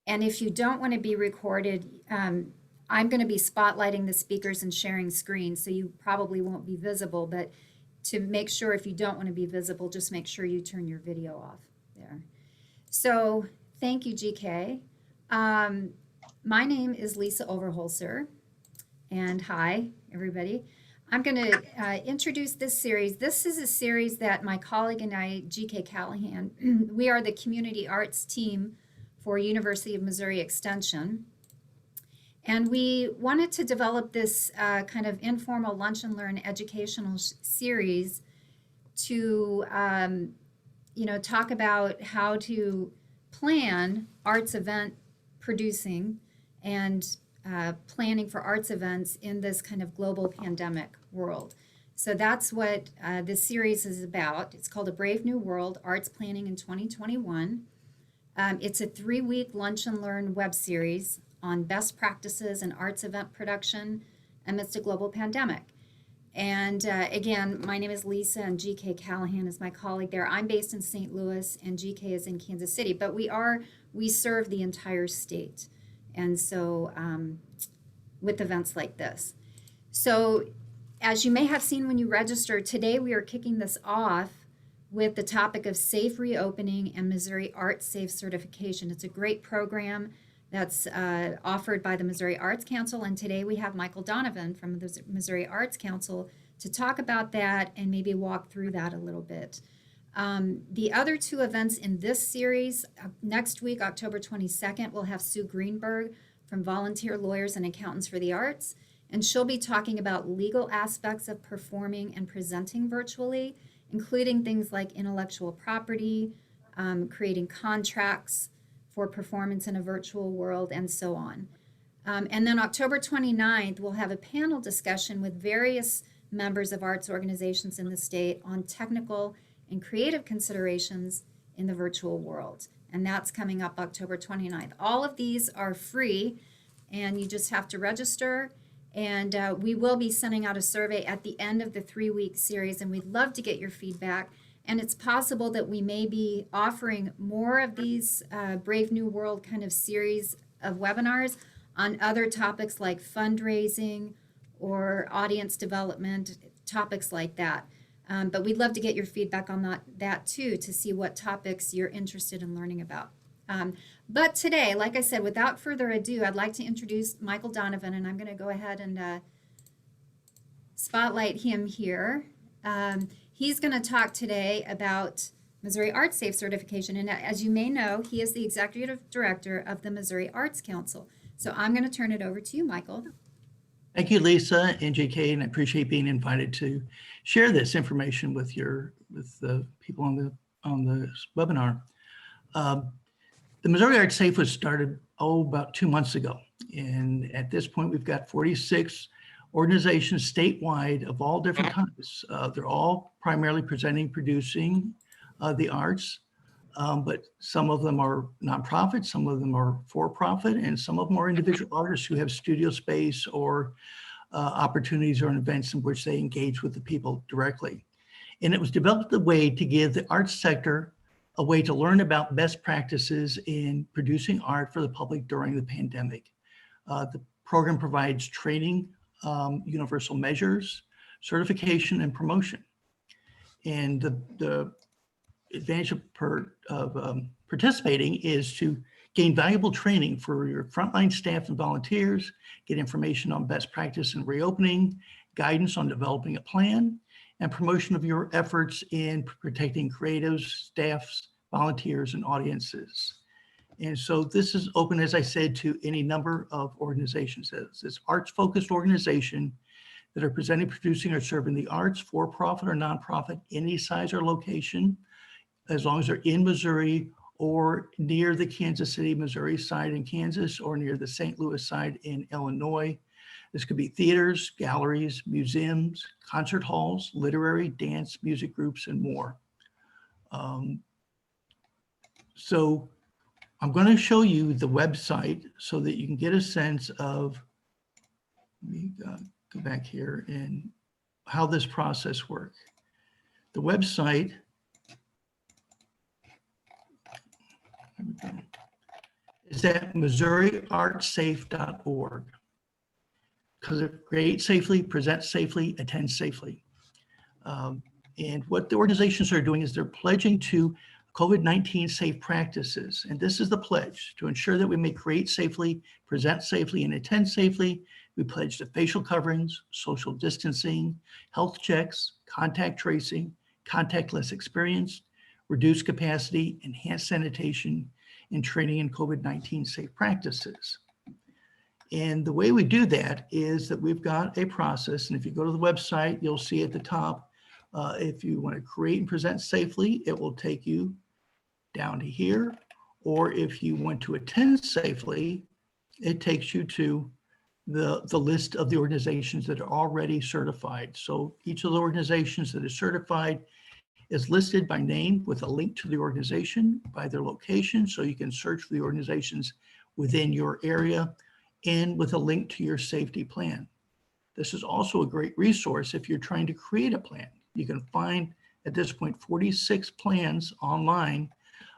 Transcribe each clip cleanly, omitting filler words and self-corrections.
And if you don't want to be recorded, I'm going to be spotlighting the speakers and sharing screens, so you probably won't be visible, but to make sure, if you don't want to be visible, just make sure you turn your video off there. So thank you, GK. My name is Lisa Overholser, and hi, everybody. I'm going to introduce this series. This is a series that my colleague and I, GK Callahan, we are the community arts team for University of Missouri Extension. And we wanted to develop this kind of informal lunch and learn educational series to talk about how to plan arts event producing and planning for arts events in this kind of global pandemic world. So that's what this series is about. It's called A Brave New World, Arts Planning in 2021. It's a 3-week lunch and learn web series on best practices in arts event production amidst a global pandemic. And again, my name is Lisa, and GK Callahan is my colleague there. I'm based in St. Louis, and GK is in Kansas City, but we serve the entire state. And so with events like this. So as you may have seen when you registered, today we are kicking this off with the topic of safe reopening and Missouri ArtSafe certification. It's a great program that's offered by the Missouri Arts Council, and today we have Michael Donovan from the Missouri Arts Council to talk about that and maybe walk through that a little bit. The other 2 events in this series, next week, October 22nd, we'll have Sue Greenberg from Volunteer Lawyers and Accountants for the Arts, and she'll be talking about legal aspects of performing and presenting virtually, including things like intellectual property, creating contracts for performance in a virtual world, and so on. And then October 29th, we'll have a panel discussion with various members of arts organizations in the state on technical and creative considerations in the virtual world. And that's coming up October 29th. All of these are free, and you just have to register. And we will be sending out a survey at the end of the 3-week series, and we'd love to get your feedback. And it's possible that we may be offering more of these Brave New World kind of series of webinars on other topics like fundraising or audience development, topics like that. But we'd love to get your feedback on that too, to see what topics you're interested in learning about. But today, like I said, without further ado, I'd like to introduce Michael Donovan, and I'm going to go ahead and spotlight him here. He's going to talk today about Missouri ArtSafe certification, and as you may know, he is the executive director of the Missouri Arts Council. So I'm going to turn it over to you, Michael. Thank you, Lisa and JK, and I appreciate being invited to share this information with the people on the webinar. The Missouri ArtSafe was started about 2 months ago, and at this point we've got 46 organizations statewide of all different kinds. They're all primarily presenting, producing the arts, but some of them are nonprofit, some of them are for-profit, and some of them are individual artists who have studio space or opportunities or events in which they engage with the people directly. And it was developed a way to give the arts sector a way to learn about best practices in producing art for the public during the pandemic. The program provides training, universal measures, certification, and promotion. And the advantage of participating is to gain valuable training for your frontline staff and volunteers, get information on best practice in reopening, guidance on developing a plan, and promotion of your efforts in protecting creatives, staffs, volunteers, and audiences. And so this is open, as I said, to any number of organizations. It's arts-focused organization that are presenting, producing, or serving the arts, for-profit or nonprofit, any size or location, as long as they're in Missouri or near the Kansas City, Missouri side in Kansas, or near the St. Louis side in Illinois. This could be theaters, galleries, museums, concert halls, literary, dance, music groups, and more. So I'm going to show you the website so that you can get a sense of, let me go back here, and how this process works. The website, is at MissouriArtSafe.org. Because of create safely, present safely, attend safely. And what the organizations are doing is they're pledging to COVID-19 safe practices. And this is the pledge: to ensure that we may create safely, present safely, and attend safely. We pledge to facial coverings, social distancing, health checks, contact tracing, contactless experience, reduced capacity, enhanced sanitation, and training in COVID-19 safe practices. And the way we do that is that we've got a process. And if you go to the website, you'll see at the top, if you want to create and present safely, it will take you down to here. Or if you want to attend safely, it takes you to the list of the organizations that are already certified. So each of the organizations that is certified is listed by name with a link to the organization, by their location, so you can search for the organizations within your area, and with a link to your safety plan. This is also a great resource if you're trying to create a plan. You can find, at this point, 46 plans online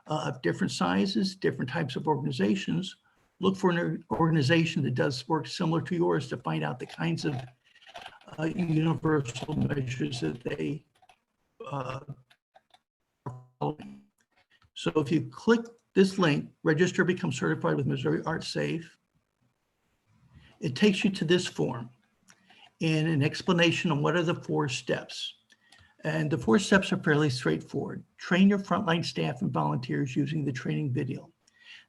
of different sizes, different types of organizations. Look for an organization that does work similar to yours to find out the kinds of universal measures that they are following. So if you click this link, register, become certified with Missouri ArtSafe, it takes you to this form and an explanation on what are the 4 steps. And the 4 steps are fairly straightforward. Train your frontline staff and volunteers using the training video.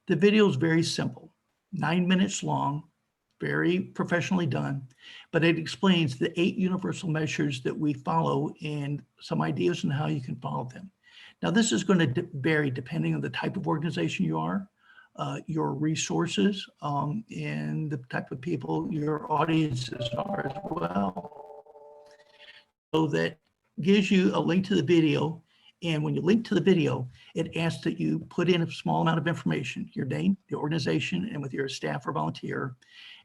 The video is very simple, 9 minutes long, very professionally done, but it explains the 8 universal measures that we follow and some ideas on how you can follow them. Now, this is going to vary depending on the type of organization you are, your resources, and the type of people your audiences are as well. So that gives you a link to the video. And when you link to the video, it asks that you put in a small amount of information, your name, the organization, and with your staff or volunteer,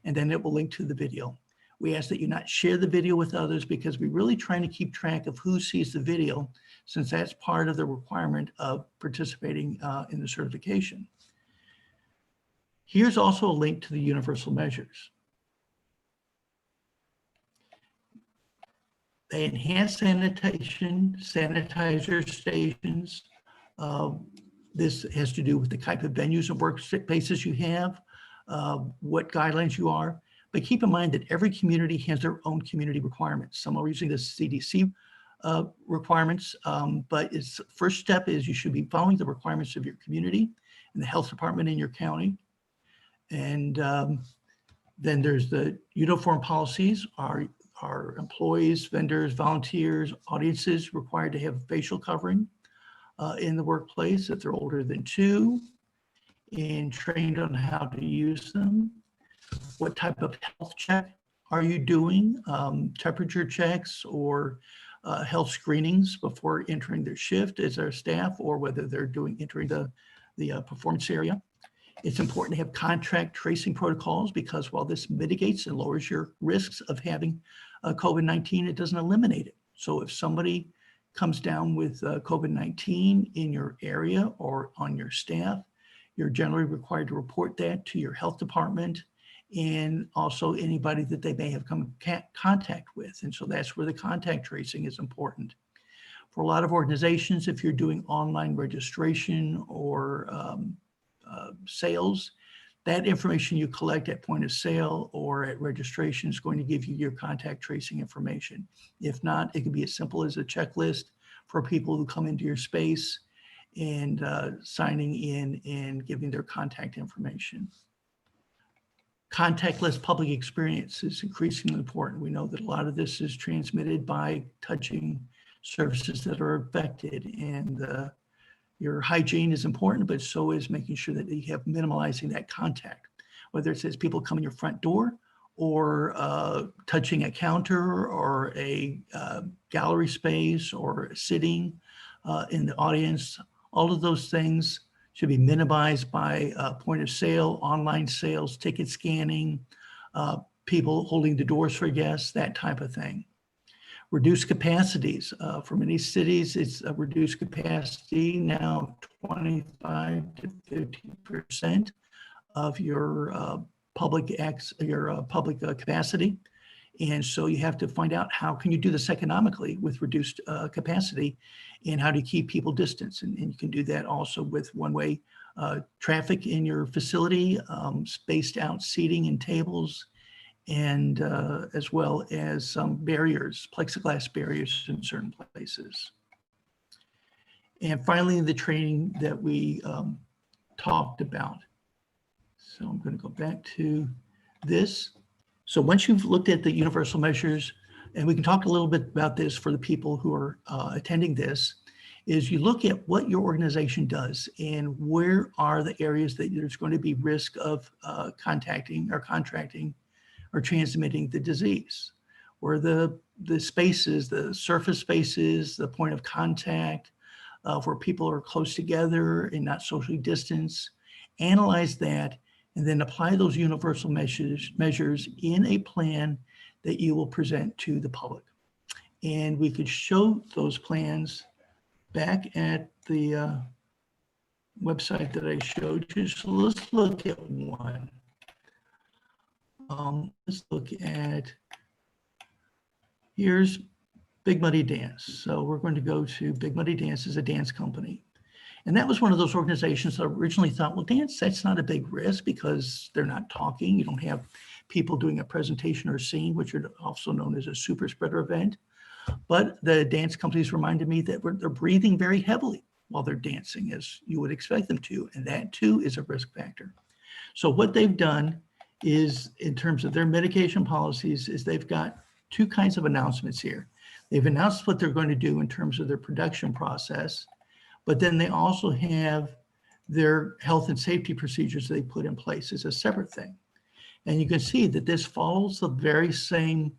and then it will link to the video. We ask that you not share the video with others because we're really trying to keep track of who sees the video, since that's part of the requirement of participating in the certification. Here's also a link to the universal measures. They enhance sanitation, sanitizer stations. This has to do with the type of venues and workspaces you have, what guidelines you are. But keep in mind that every community has their own community requirements. Some are using the CDC requirements, but its first step is you should be following the requirements of your community and the health department in your county. And then there's the uniform policies. Are employees, vendors, volunteers, audiences required to have facial covering in the workplace if they're older than 2, and trained on how to use them? What type of health check are you doing? Temperature checks or health screenings before entering their shift as their staff, or whether they're entering the performance area. It's important to have contact tracing protocols because while this mitigates and lowers your risks of having COVID-19, it doesn't eliminate it. So if somebody comes down with COVID-19 in your area or on your staff, you're generally required to report that to your health department and also anybody that they may have come in contact with. And so that's where the contact tracing is important. For a lot of organizations, if you're doing online registration or sales, that information you collect at point of sale or at registration is going to give you your contact tracing information. If not, it can be as simple as a checklist for people who come into your space and signing in and giving their contact information. Contactless public experience is increasingly important. We know that a lot of this is transmitted by touching surfaces that are affected, and your hygiene is important, but so is making sure that you have minimalizing that contact, whether it's as people come in your front door or touching a counter or a gallery space or sitting in the audience. All of those things should be minimized by point of sale, online sales, ticket scanning, people holding the doors for guests, that type of thing. Reduced capacities. For many cities, it's a reduced capacity now 25 to 50% of your public capacity. And so you have to find out how can you do this economically with reduced capacity, and how to keep people distance. And you can do that also with one-way traffic in your facility, spaced out seating and tables, and as well as some barriers, plexiglass barriers in certain places. And finally, the training that we talked about. So I'm going to go back to this. So once you've looked at the universal measures, and we can talk a little bit about this for the people who are attending this, is you look at what your organization does and where are the areas that there's going to be risk of contracting or transmitting the disease, where the spaces, the surface spaces, the point of contact, where people are close together and not socially distanced. Analyze that, and then apply those universal measures in a plan that you will present to the public. And we could show those plans back at the website that I showed you. So let's look at one. Let's look at, here's Big Muddy Dance. So we're going to go to Big Muddy Dance as a dance company. And that was one of those organizations that originally thought, well, dance, that's not a big risk because they're not talking. You don't have people doing a presentation or scene, which are also known as a super spreader event. But the dance companies reminded me that they're breathing very heavily while they're dancing, as you would expect them to. And that too is a risk factor. So what they've done is, in terms of their mitigation policies, is they've got two kinds of announcements here. They've announced what they're going to do in terms of their production process, but then they also have their health and safety procedures they put in place as a separate thing. And you can see that this follows the very same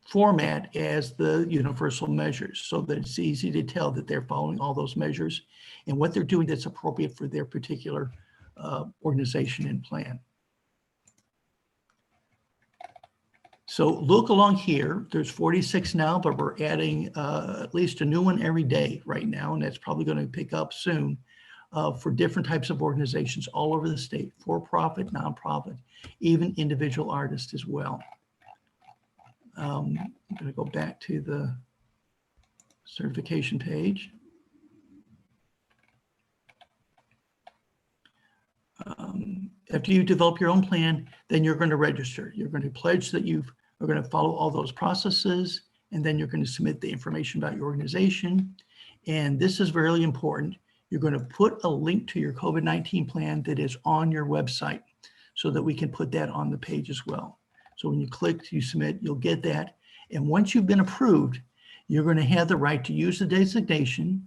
format as the universal measures, so that it's easy to tell that they're following all those measures and what they're doing that's appropriate for their particular organization and plan. So look along here, there's 46 now, but we're adding at least a new one every day right now, and that's probably going to pick up soon for different types of organizations all over the state, for-profit, nonprofit, even individual artists as well. I'm going to go back to the certification page. After you develop your own plan, then you're going to register. You're going to pledge that you are going to follow all those processes, and then you're going to submit the information about your organization. And this is really important. You're going to put a link to your COVID-19 plan that is on your website so that we can put that on the page as well. So when you click, you submit, you'll get that. And once you've been approved, you're going to have the right to use the designation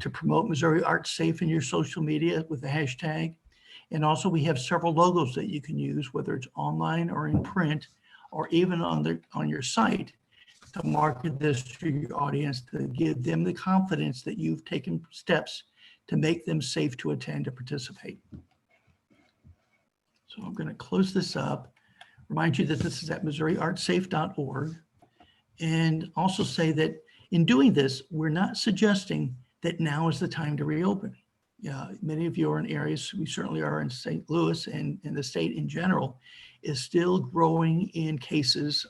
to promote Missouri ArtSafe in your social media with the hashtag. And also we have several logos that you can use, whether it's online or in print, or even on your site, to market this to your audience, to give them the confidence that you've taken steps to make them safe to attend to participate. So I'm going to close this up, remind you that this is at MissouriArtSafe.org, and also say that in doing this, we're not suggesting that now is the time to reopen. Many of you are in areas, we certainly are in St. Louis, and the state in general is still growing in cases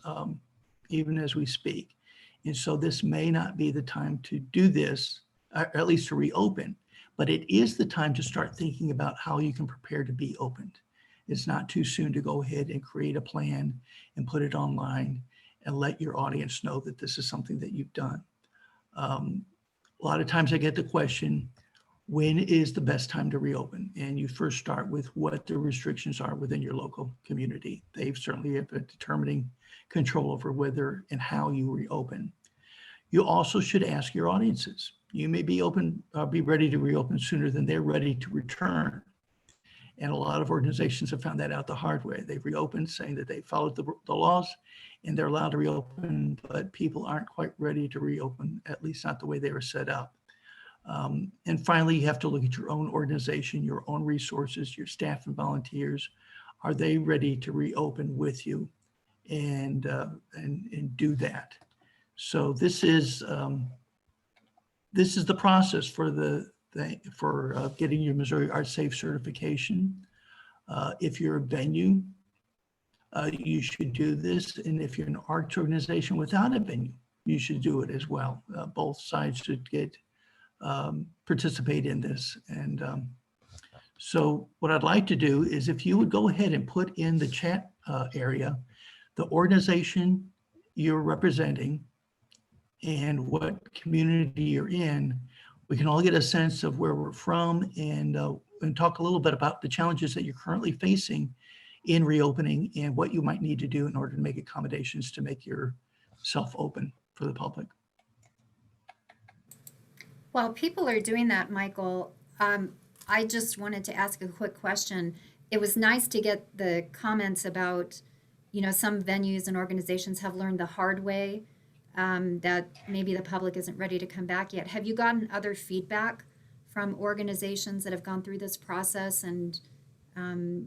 even as we speak. And so this may not be the time to do this, or at least to reopen, but it is the time to start thinking about how you can prepare to be opened. It's not too soon to go ahead and create a plan and put it online and let your audience know that this is something that you've done. A lot of times I get the question, when is the best time to reopen? And you first start with what the restrictions are within your local community. They certainly have a determining control over whether and how you reopen. You also should ask your audiences. You may be ready to reopen sooner than they're ready to return. And a lot of organizations have found that out the hard way. They've reopened saying that they followed the laws and they're allowed to reopen, but people aren't quite ready to reopen, at least not the way they were set up. And finally, you have to look at your own organization, your own resources, your staff and volunteers. Are they ready to reopen with you and do that? So this is the process for the for getting your Missouri ArtSafe certification. If you're a venue, you should do this. And if you're an arts organization without a venue, you should do it as well. Both sides should participate in this. And so what I'd like to do is if you would go ahead and put in the chat area, the organization you're representing and what community you're in, we can all get a sense of where we're from and talk a little bit about the challenges that you're currently facing in reopening and what you might need to do in order to make accommodations to make yourself open for the public. While people are doing that, Michael, I just wanted to ask a quick question. It was nice to get the comments about, some venues and organizations have learned the hard way, that maybe the public isn't ready to come back yet. Have you gotten other feedback from organizations that have gone through this process and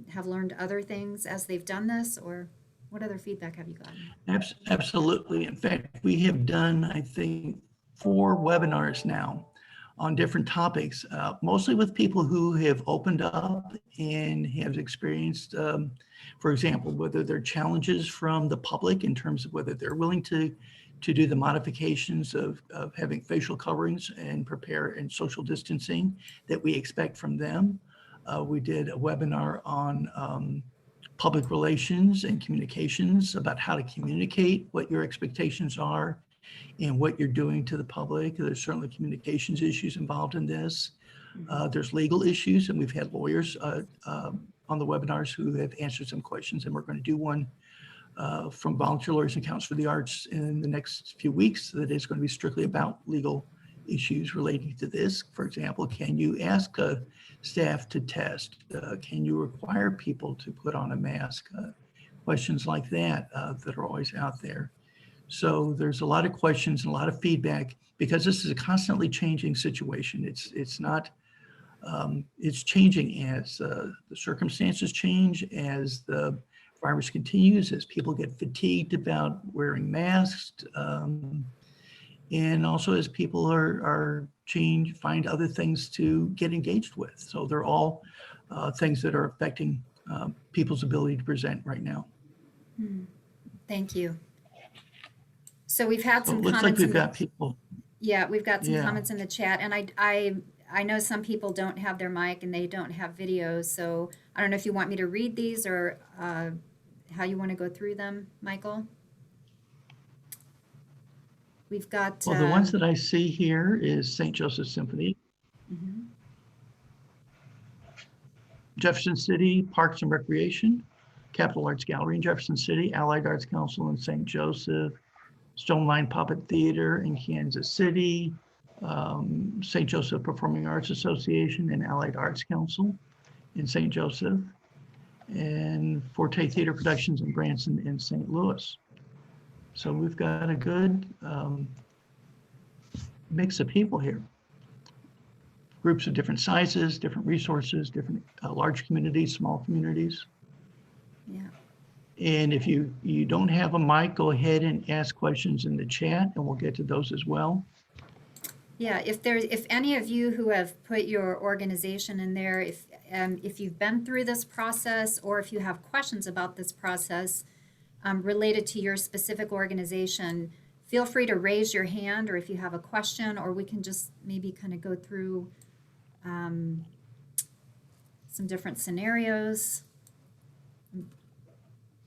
have learned other things as they've done this, or what other feedback have you gotten? Absolutely. In fact, we have done, I think, 4 webinars now on different topics, mostly with people who have opened up and have experienced, for example, whether there are challenges from the public in terms of whether they're willing to do the modifications of having facial coverings and prepare and social distancing that we expect from them. We did a webinar on public relations and communications about how to communicate what your expectations are and what you're doing to the public. There's certainly communications issues involved in this. There's legal issues, and we've had lawyers on the webinars who have answered some questions, and we're going to do one from Volunteer Lawyers and Counsel for the Arts in the next few weeks that is going to be strictly about legal issues relating to this. For example, can you ask staff to test? Can you require people to put on a mask? Questions like that that are always out there. So there's a lot of questions and a lot of feedback because this is a constantly changing situation. It's not, it's changing as the circumstances change, as the virus continues, as people get fatigued about wearing masks, and also as people find other things to get engaged with. So they're all things that are affecting people's ability to present right now. Thank you. So we've had some it looks comments. Like we've got people. Yeah, we've got some Yeah. comments in the chat, and I know some people don't have their mic and they don't have videos. So I don't know if you want me to read these or how you want to go through them, Michael. We've got. Well, the ones that I see here is St. Joseph Symphony, Jefferson City Parks and Recreation, Capitol Arts Gallery in Jefferson City, Allied Arts Council in St. Joseph, Stoneline Puppet Theater in Kansas City, St. Joseph Performing Arts Association and Allied Arts Council in St. Joseph, and Forte Theater Productions in Branson and St. Louis. So we've got a good mix of people here. Groups of different sizes, different resources, different large communities, small communities. Yeah. And if you don't have a mic, go ahead and ask questions in the chat and we'll get to those as well. Yeah, if any of you who have put your organization in there, if you've been through this process or if you have questions about this process related to your specific organization, feel free to raise your hand, or if you have a question, or we can just maybe kind of go through some different scenarios.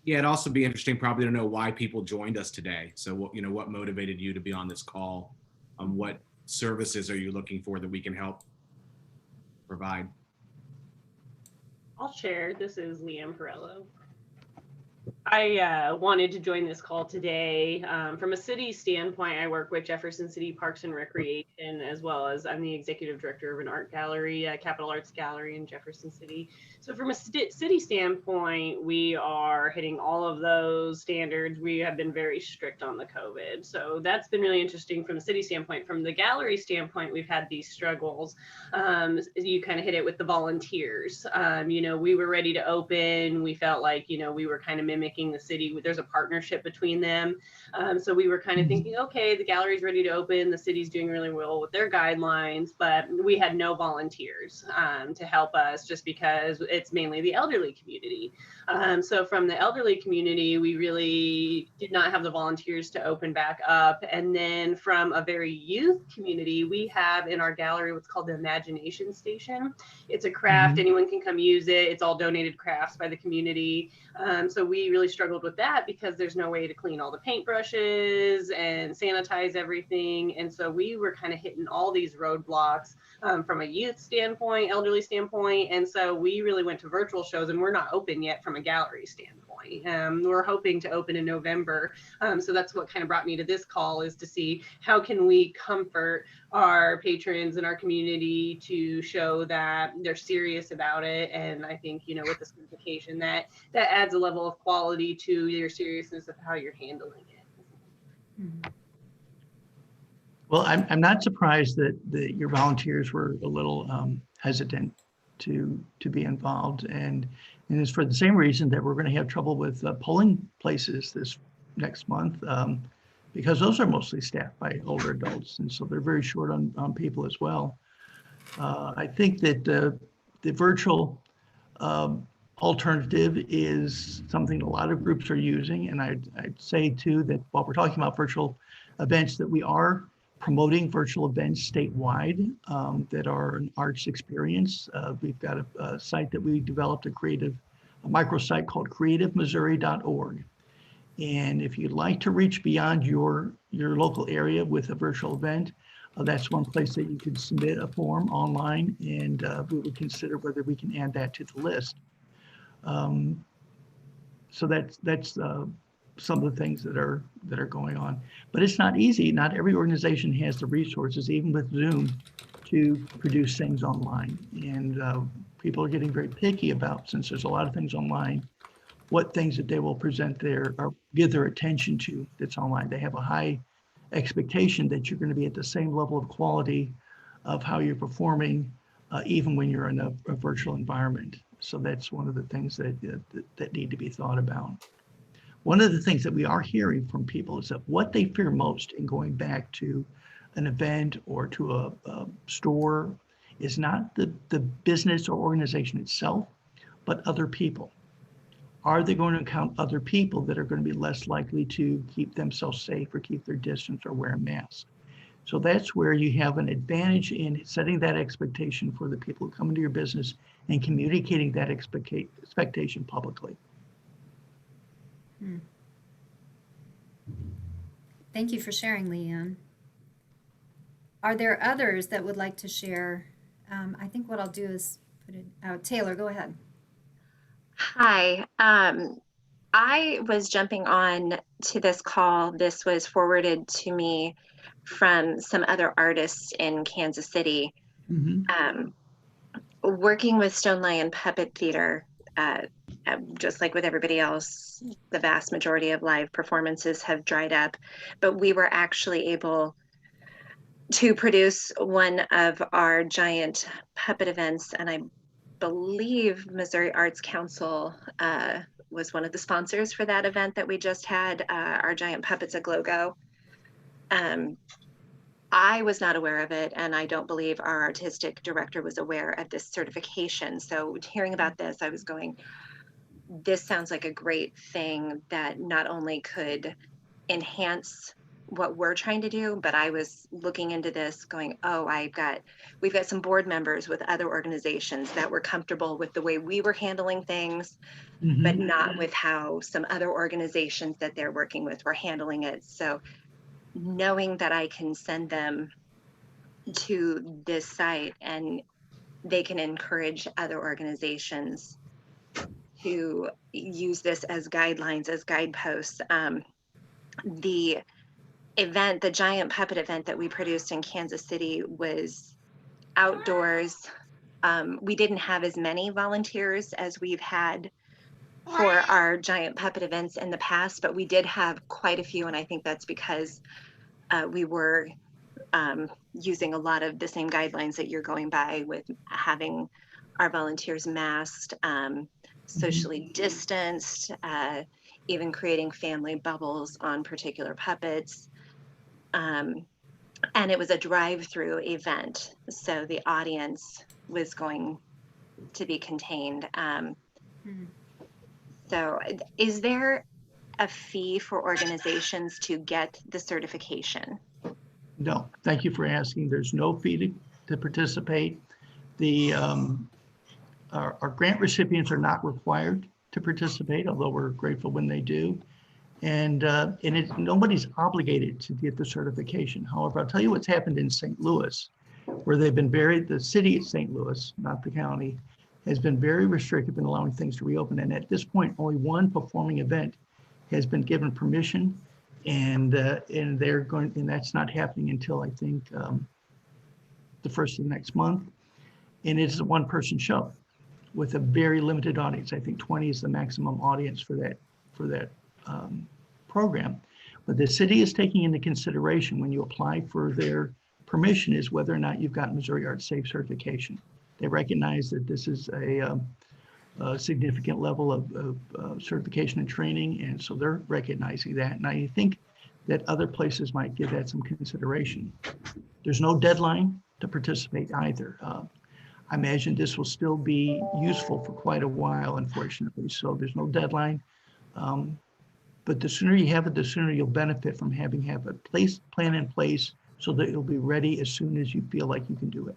Yeah, it'd also be interesting probably to know why people joined us today. So what motivated you to be on this call? What services are you looking for that we can help provide? I'll share. This is Leanne Pirello. I wanted to join this call today. From a city standpoint, I work with Jefferson City Parks and Recreation, as well as I'm the executive director of an art gallery, Capitol Arts Gallery in Jefferson City. So from a city standpoint, we are hitting all of those standards. We have been very strict on the COVID. So that's been really interesting from the city standpoint. From the gallery standpoint, we've had these struggles. You kind of hit it with the volunteers. We were ready to open. We felt like, we were kind of mimicking making the city, there's a partnership between them. So we were kind of thinking, okay, the gallery's ready to open, the city's doing really well with their guidelines, but we had no volunteers to help us just because it's mainly the elderly community. So from the elderly community, we really did not have the volunteers to open back up. And then from a very youth community, we have in our gallery what's called the Imagination Station. It's a craft, anyone can come use it. It's all donated crafts by the community. So we really struggled with that because there's no way to clean all the paintbrushes and sanitize everything. And so we were kind of hitting all these roadblocks from a youth standpoint, elderly standpoint. And so we really went to virtual shows, and we're not open yet from a gallery standpoint. We're hoping to open in November. So that's what kind of brought me to this call, is to see how can we comfort our patrons and our community to show that they're serious about it. And I think, you know, with the certification, that adds a level of quality to your seriousness of how you're handling it. Well, I'm not surprised that your volunteers were a little hesitant to be involved, and it's for the same reason that we're going to have trouble with polling places this next month, because those are mostly staffed by older adults, and so they're very short on people as well. I think that the virtual alternative is something a lot of groups are using, and I'd say too that while we're talking about virtual events, that we are promoting virtual events statewide that are an arts experience. We've got a site that we developed, a microsite called creativemissouri.org. And if you'd like to reach beyond your local area with a virtual event, that's one place that you can submit a form online, and we would consider whether we can add that to the list. So that's some of the things that are going on, but it's not easy. Not every organization has the resources, even with Zoom, to produce things online. And people are getting very picky about, since there's a lot of things online, what things that they will present there or give their attention to that's online. They have a high expectation that you're going to be at the same level of quality of how you're performing, even when you're in a virtual environment. So that's one of the things that need to be thought about. One of the things that we are hearing from people is that what they fear most in going back to an event or to a store is not the business or organization itself, but other people. Are they going to encounter other people that are going to be less likely to keep themselves safe or keep their distance or wear a mask? So that's where you have an advantage in setting that expectation for the people who come into your business and communicating that expectation publicly. Thank you for sharing, Leanne. Are there others that would like to share? I think what I'll do is put it out. Taylor, go ahead. Hi. I was jumping on to this call. This was forwarded to me from some other artists in Kansas City. Working with Stone Lion Puppet Theater, just like with everybody else, the vast majority of live performances have dried up, but we were actually able to produce one of our giant puppet events, and I believe Missouri Arts Council was one of the sponsors for that event that we just had, our giant puppets, a Glow-Go. I was not aware of it, and I don't believe our artistic director was aware of this certification. So hearing about this, I was going, this sounds like a great thing that not only could enhance what we're trying to do, but I was looking into this going, oh, we've got some board members with other organizations that were comfortable with the way we were handling things, but not with how some other organizations that they're working with were handling it. So knowing that I can send them to this site and they can encourage other organizations to use this as guidelines, as guideposts. The event, the giant puppet event that we produced in Kansas City, was outdoors. We didn't have as many volunteers as we've had for our giant puppet events in the past, but we did have quite a few, and I think that's because we were using a lot of the same guidelines that you're going by, with having our volunteers masked, socially distanced, even creating family bubbles on particular puppets. And it was a drive-through event, so the audience was going to be contained. So is there a fee for organizations to get the certification? No, thank you for asking. There's no fee to participate. Our grant recipients are not required to participate, although we're grateful when they do. And nobody's obligated to get the certification. However, I'll tell you what's happened in St. Louis, where they've been the city of St. Louis, not the county, has been very restrictive in allowing things to reopen. And at this point, only one performing event has been given permission, and that's not happening until I think the first of next month. And it's a one-person show with a very limited audience. I think 20 is the maximum audience for that program. But the city is taking into consideration when you apply for their permission is whether or not you've got Missouri ArtSafe certification. They recognize that this is a significant level of certification and training, and so they're recognizing that. And I think that other places might give that some consideration. There's no deadline to participate either. I imagine this will still be useful for quite a while, unfortunately, so there's no deadline. But the sooner you have it, the sooner you'll benefit from have a plan in place so that you'll be ready as soon as you feel like you can do it.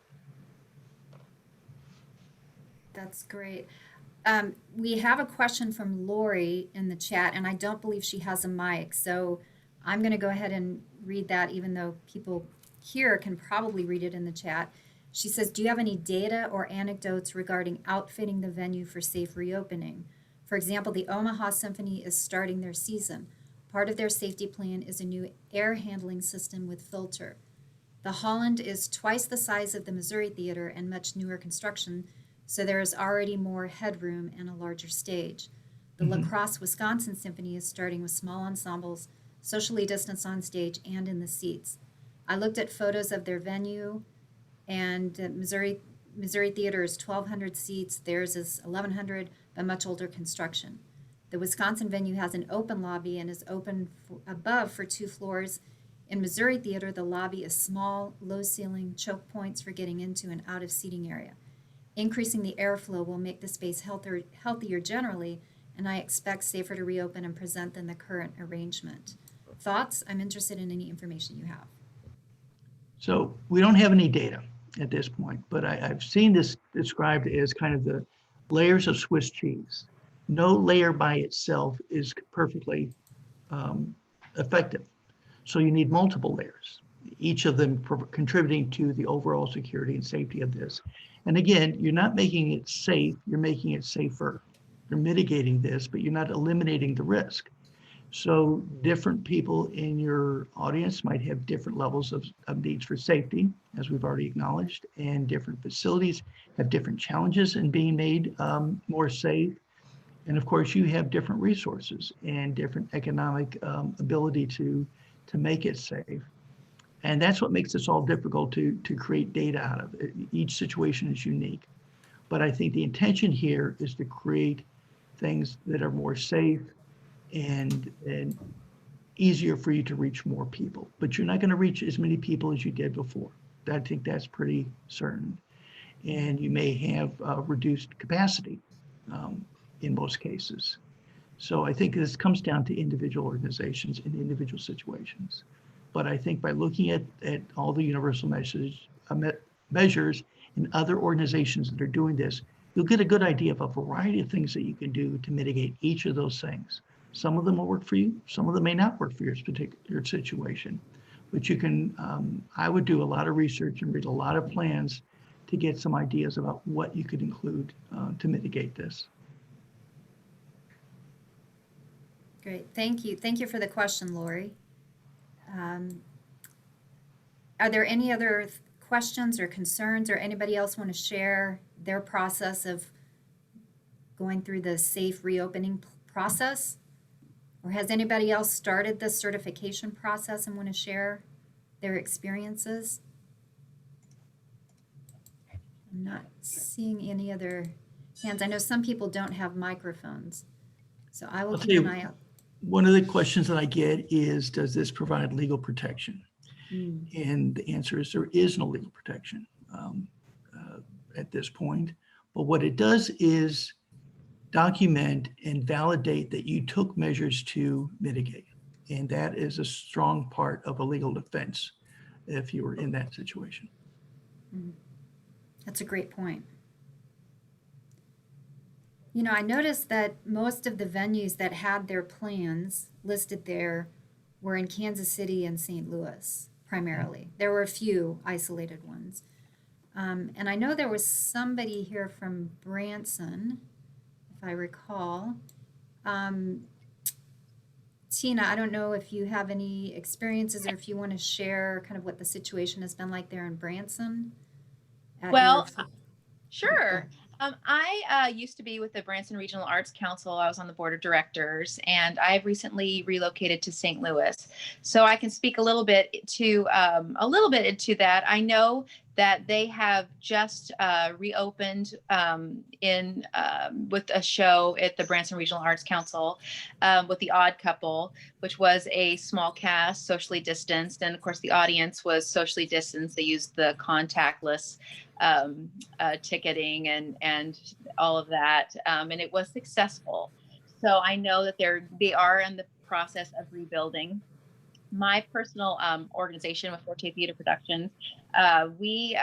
That's great. We have a question from Lori in the chat, and I don't believe she has a mic, so I'm going to go ahead and read that, even though people here can probably read it in the chat. She says, do you have any data or anecdotes regarding outfitting the venue for safe reopening? For example, the Omaha Symphony is starting their season. Part of their safety plan is a new air handling system with filter. The Holland is twice the size of the Missouri Theater and much newer construction, so there is already more headroom and a larger stage. The La Crosse, Wisconsin Symphony is starting with small ensembles, socially distanced on stage and in the seats. I looked at photos of their venue, and Missouri Theater is 1,200 seats. Theirs is 1,100, but much older construction. The Wisconsin venue has an open lobby and is open above for 2 floors. In Missouri Theater, the lobby is small, low ceiling, choke points for getting into and out of seating area. Increasing the airflow will make the space healthier generally, and I expect safer to reopen and present than the current arrangement. Thoughts? I'm interested in any information you have. So we don't have any data at this point, but I've seen this described as kind of the layers of Swiss cheese. No layer by itself is perfectly effective. So you need multiple layers, each of them contributing to the overall security and safety of this. And again, you're not making it safe, you're making it safer. You're mitigating this, but you're not eliminating the risk. So different people in your audience might have different levels of needs for safety, as we've already acknowledged, and different facilities have different challenges in being made more safe. And of course, you have different resources and different economic ability to make it safe. And that's what makes this all difficult to create data out of. Each situation is unique. But I think the intention here is to create things that are more safe and easier for you to reach more people. But you're not going to reach as many people as you did before. I think that's pretty certain. And you may have reduced capacity in most cases. So I think this comes down to individual organizations and individual situations. But I think by looking at all the universal measures and other organizations that are doing this, you'll get a good idea of a variety of things that you can do to mitigate each of those things. Some of them will work for you, some of them may not work for your particular situation. But you can, I would do a lot of research and read a lot of plans to get some ideas about what you could include to mitigate this. Great, thank you. Thank you for the question, Lori. Are there any other questions or concerns, or anybody else want to share their process of going through the safe reopening process? Or has anybody else started the certification process and want to share their experiences? I'm not seeing any other hands. I know some people don't have microphones, so I will keep an eye out. one of the questions that I get is, does this provide legal protection? Mm. And the answer is there is no legal protection at this point. But what it does is document and validate that you took measures to mitigate. And that is a strong part of a legal defense if you were in that situation. That's a great point. You know, I noticed that most of the venues that had their plans listed there were in Kansas City and St. Louis primarily. There were a few isolated ones. And I know there was somebody here from Branson, if I recall. Tina, I don't know if you have any experiences or if you want to share kind of what the situation has been like there in Branson. at Well, your- Sure. I used to be with the Branson Regional Arts Council. I was on the board of directors, and I've recently relocated to St. Louis. So I can speak a little bit into that. I know that they have just reopened with a show at the Branson Regional Arts Council with The Odd Couple, which was a small cast, socially distanced, and of course the audience was socially distanced. They used the contactless ticketing and all of that, and it was successful. So I know that they are in the process of rebuilding. My personal organization with Forte Theater Productions, we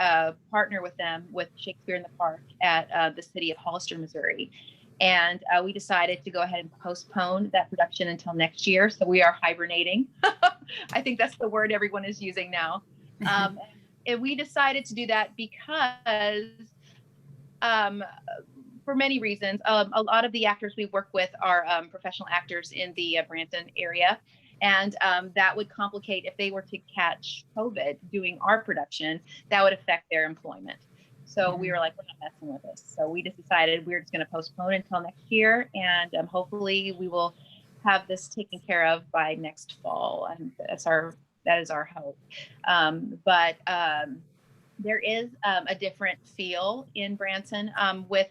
partner with them with Shakespeare in the Park at the city of Hollister, Missouri. And we decided to go ahead and postpone that production until next year. So we are hibernating. I think that's the word everyone is using now. And we decided to do that because for many reasons. A lot of the actors we work with are professional actors in the Branson area. And that would complicate if they were to catch COVID doing our production, that would affect their employment. So we were like, we're not messing with this. So we just decided we're just going to postpone until next year. And hopefully we will have this taken care of by next fall. And that is our hope. But there is a different feel in Branson with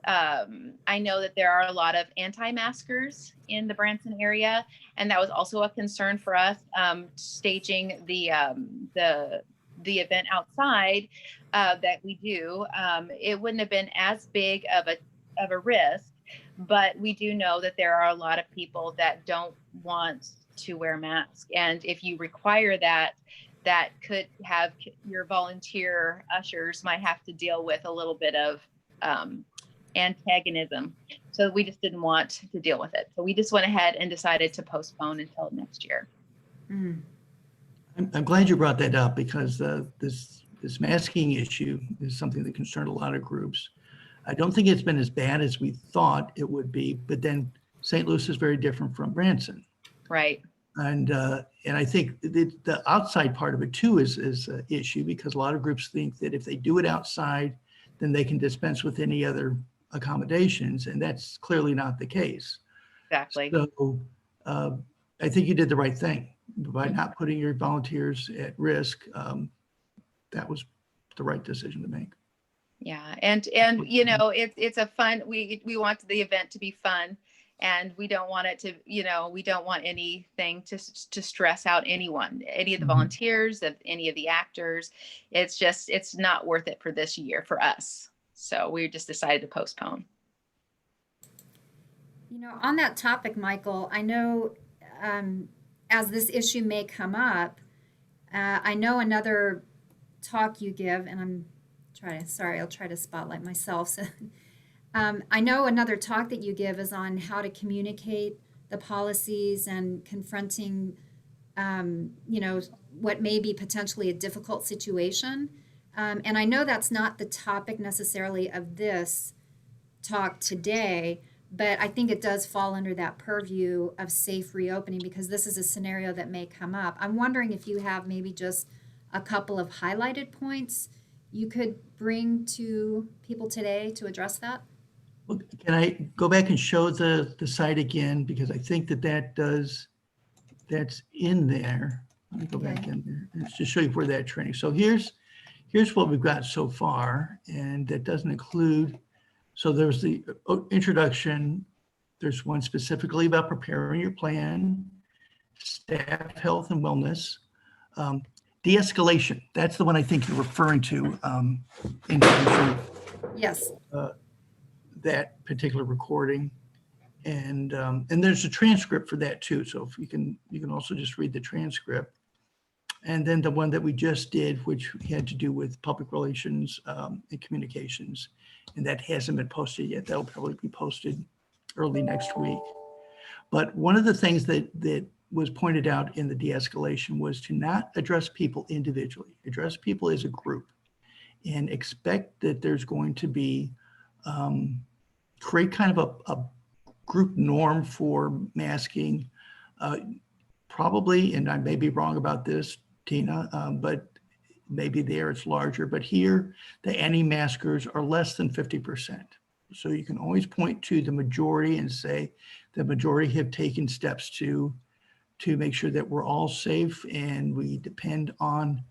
I know that there are a lot of anti-maskers in the Branson area, and that was also a concern for us staging the event outside that we do. It wouldn't have been as big of a risk, but we do know that there are a lot of people that don't want to wear masks, and if you require that could have your volunteer ushers might have to deal with a little bit of antagonism. So we just didn't want to deal with it. So we just went ahead and decided to postpone until next year. Mm. I'm glad you brought that up because this masking issue is something that concerned a lot of groups. I don't think it's been as bad as we thought it would be, but then St. Louis is very different from Branson. Right. And I think the outside part of it too is an issue because a lot of groups think that if they do it outside, then they can dispense with any other accommodations, and that's clearly not the case. Exactly. So I think you did the right thing by not putting your volunteers at risk. That was the right decision to make. Yeah, and you know, it's a fun. We want the event to be fun, and we don't want it to, you know, we don't want anything to stress out anyone, any of the volunteers, of any of the actors. It's not worth it for this year for us. So we just decided to postpone. You know, on that topic, Michael, I know as this issue may come up, I know another talk you give, and I'll try to spotlight myself. So, I know another talk that you give is on how to communicate the policies and confronting, you know, what may be potentially a difficult situation. And I know that's not the topic necessarily of this talk today, but I think it does fall under that purview of safe reopening because this is a scenario that may come up. I'm wondering if you have maybe just a couple of highlighted points you could bring to people today to address that. Well, can I go back and show the site again? Because I think that's in there. Let me go back in there and just show you where that training. So here's what we've got so far, and that doesn't include, so there's the introduction, There's one specifically about preparing your plan, staff health and wellness, de-escalation. That's the one I think you're referring to in terms Yes. of that particular recording. And there's a transcript for that too. So if you can also just read the transcript. And then the one that we just did, which had to do with public relations and communications, and that hasn't been posted yet. That'll probably be posted early next week. But one of the things that was pointed out in the de-escalation was to not address people individually, address people as a group, and expect that there's going to be, create kind of a group norm for masking. Probably, and I may be wrong about this, Tina, but maybe there it's larger, but here the anti-maskers are less than 50%. So you can always point to the majority and say the majority have taken steps to make sure that we're all safe, and we depend on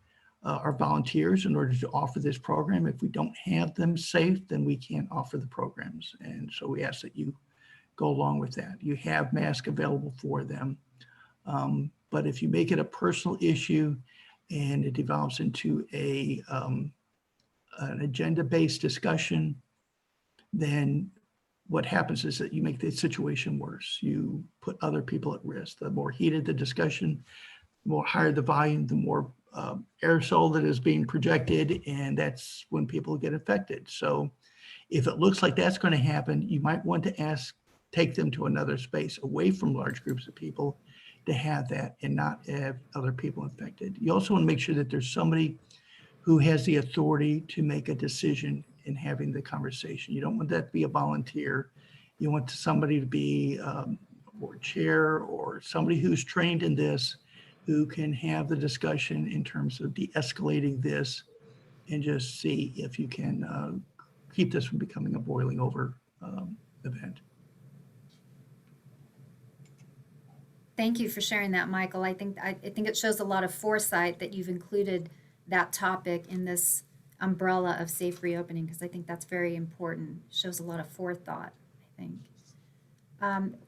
our volunteers in order to offer this program. If we don't have them safe, then we can't offer the programs. And so we ask that you go along with that. You have masks available for them. But if you make it a personal issue and it develops into an agenda-based discussion, then what happens is that you make the situation worse. You put other people at risk. The more heated the discussion, the more higher the volume, the more aerosol that is being projected, and that's when people get affected. So if it looks like that's going to happen, you might want to take them to another space away from large groups of people to have that and not have other people infected. You also want to make sure that there's somebody who has the authority to make a decision in having the conversation. You don't want that to be a volunteer. You want somebody to be a board chair or somebody who's trained in this, who can have the discussion in terms of de-escalating this and just see if you can keep this from becoming a boiling over event. Thank you for sharing that, Michael. I think it shows a lot of foresight that you've included that topic in this umbrella of safe reopening, because I think that's very important. Shows a lot of forethought, I think.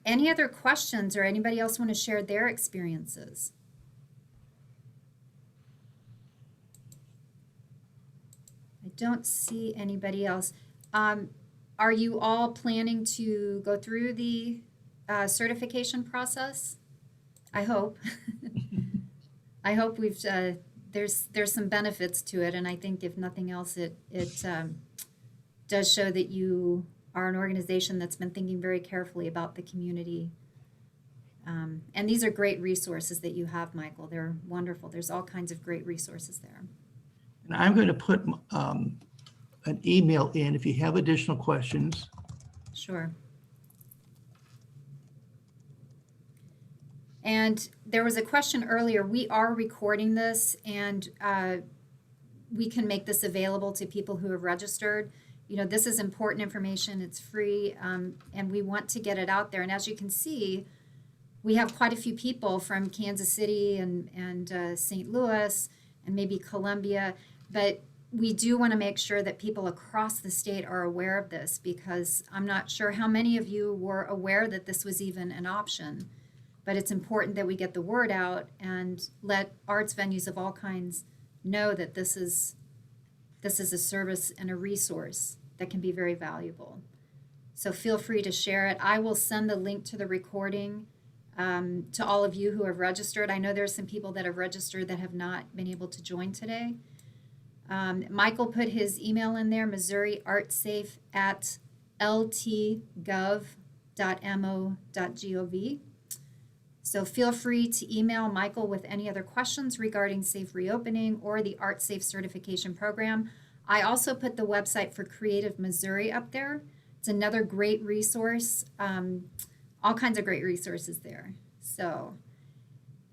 Any other questions, or anybody else want to share their experiences? I don't see anybody else. Are you all planning to go through the certification process? I hope. I hope we've there's some benefits to it, and I think if nothing else, it does show that you are an organization that's been thinking very carefully about the community. And these are great resources that you have, Michael. They're wonderful. There's all kinds of great resources there. And I'm going to put an email in if you have additional questions. Sure. And there was a question earlier. We are recording this, and we can make this available to people who have registered. You know, this is important information. It's free, and we want to get it out there. And as you can see, we have quite a few people from Kansas City and St. Louis and maybe Columbia, but we do want to make sure that people across the state are aware of this, because I'm not sure how many of you were aware that this was even an option. But it's important that we get the word out and let arts venues of all kinds know that this is a service and a resource that can be very valuable. So feel free to share it. I will send the link to the recording to all of you who have registered. I know there's some people that have registered that have not been able to join today. Michael put his email in there, Missouri ArtSafe at ltgov.mo.gov. So feel free to email Michael with any other questions regarding safe reopening or the ArtSafe certification program. I also put the website for Creative Missouri up there. It's another great resource, all kinds of great resources there. So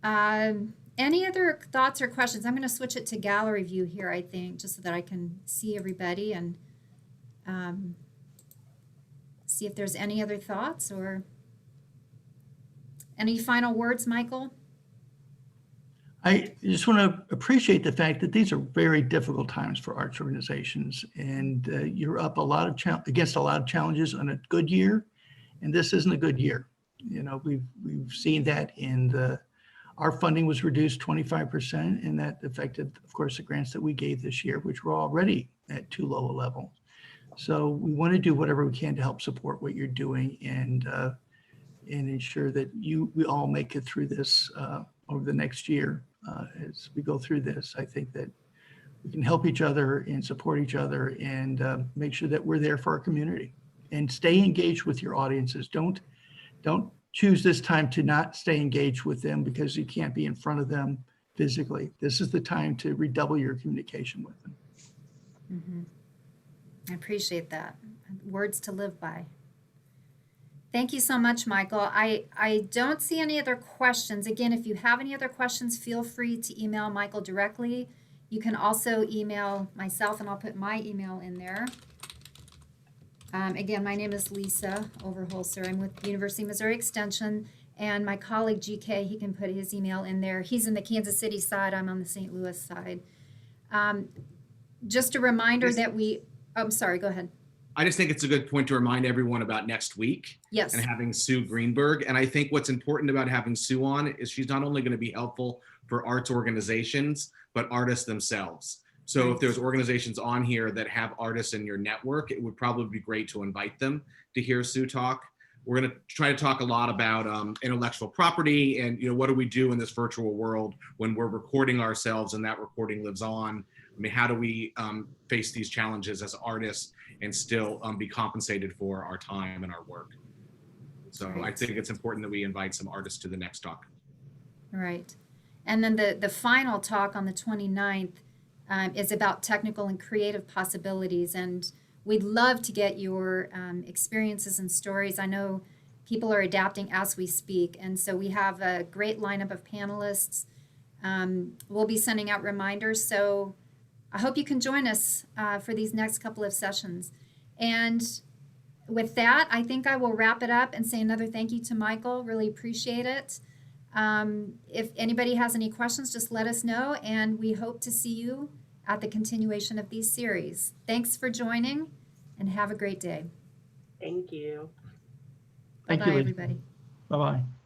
any other thoughts or questions? I'm going to switch it to gallery view here, I think, just so that I can see everybody and see if there's any other thoughts or any final words, Michael? I just want to appreciate the fact that these are very difficult times for arts organizations, and you're up against a lot of challenges on a good year, And this isn't a good year. You know, we've seen that our funding was reduced 25%, and that affected, of course, the grants that we gave this year, which were already at too low a level. So we want to do whatever we can to help support what you're doing and ensure that we all make it through this over the next year. As we go through this, I think that we can help each other and support each other and make sure that we're there for our community and stay engaged with your audiences. Don't choose this time to not stay engaged with them because you can't be in front of them physically. This is the time to redouble your communication with them. Mm-hmm. I appreciate that. Words to live by. Thank you so much, Michael. I don't see any other questions. Again, if you have any other questions, feel free to email Michael directly. You can also email myself, and I'll put my email in there. Again, my name is Lisa Overholser. I'm with University of Missouri Extension, and my colleague GK, he can put his email in there. He's in the Kansas City side. I'm on the St. Louis side. Just a reminder that I'm sorry, go ahead. I just think it's a good point to remind everyone about next week. Yes. And having Sue Greenberg. And I think what's important about having Sue on is she's not only going to be helpful for arts organizations, but artists themselves. So if there's organizations on here that have artists in your network, it would probably be great to invite them to hear Sue talk. We're going to try to talk a lot about intellectual property and, what do we do in this virtual world when we're recording ourselves and that recording lives on? I mean, how do we face these challenges as artists and still be compensated for our time and our work? So I think it's important that we invite some artists to the next talk. Right. And then the final talk on the 29th is about technical and creative possibilities. And we'd love to get your experiences and stories. I know people are adapting as we speak. And so we have a great lineup of panelists. We'll be sending out reminders. So I hope you can join us for these next couple of sessions. And with that, I think I will wrap it up and say another thank you to Michael. Really appreciate it. If anybody has any questions, just let us know, and we hope to see you at the continuation of these series. Thanks for joining, and have a great day. Thank you. Thank Bye-bye, you, Lee. everybody. Bye-bye.